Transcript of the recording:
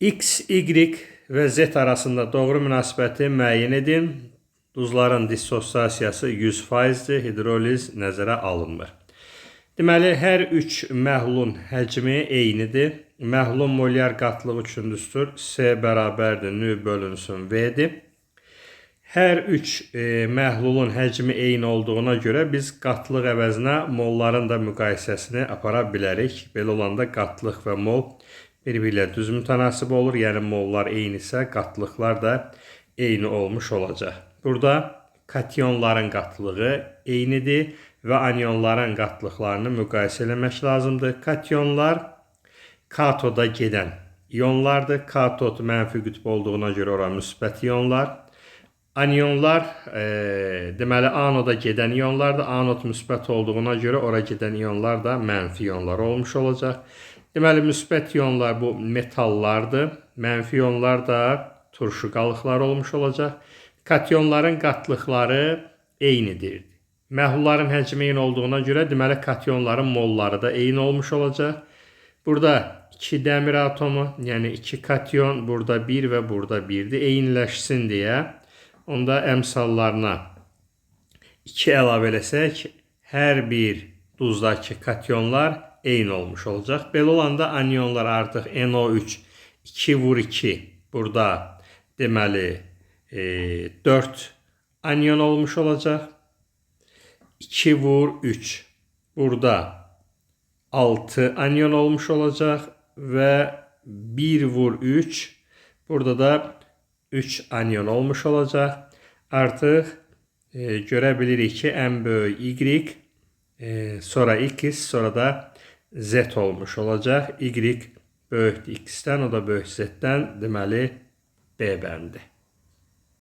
X, Y və Z arasında doğru münasibəti müəyyən edin. Duzların dissosiasiyası 100%-dir, hidroliz nəzərə alınmır. Deməli, hər üç məhlulun həcmi eynidir. Məhlulun molyar qatlığı üçün düstur C bərabərdir nü bölünsün V-dir. Hər üç məhlulun həcmi eyni olduğuna görə biz qatlıq əvəzinə molların da müqayisəsini apara bilərik. Belə olanda qatlıq və mol bir-birilə düz mütənasib olur. Yəni mollar eynisə, qatlıqlar da eyni olmuş olacaq. Burada kationların qatlığı eynidir və anionların qatlıqlarını müqayisə eləmək lazımdır. Kationlar katoda gedən ionlardır. Katod mənfi qütb olduğuna görə ora müsbət ionlar. Anionlar deməli anoda gedən ionlardır. Anod müsbət olduğuna görə ora gedən ionlar da mənfi ionlar olmuş olacaq. Deməli, müsbət ionlar bu metallardır. Mənfi ionlar da turşu qalıqlar olmuş olacaq. Kationların qatlıqları eynidir. Məhlulların həcmi eyni olduğuna görə deməli kationların molları da eyni olmuş olacaq. Burada 2 dəmir atomu, yəni 2 kation, burada 1 və burada 1-dir. Eyniləşsin deyə onda əmsallarına 2 əlavə eləsək, hər bir duzdakı kationlar eyni olmuş olacaq. Belə olanda anionlar artıq NO3 2 vur 2 burada deməli 4 anion olmuş olacaq. 2 vur 3 burada 6 anion olmuş olacaq və 1 vur 3 burada da 3 anion olmuş olacaq. Artıq görə bilirik ki, ən böyük Y, sonra X, sonra da Z olmuş olacaq. Y böyükdür X-dən, o da böyük Z-dən, deməli B bəndi.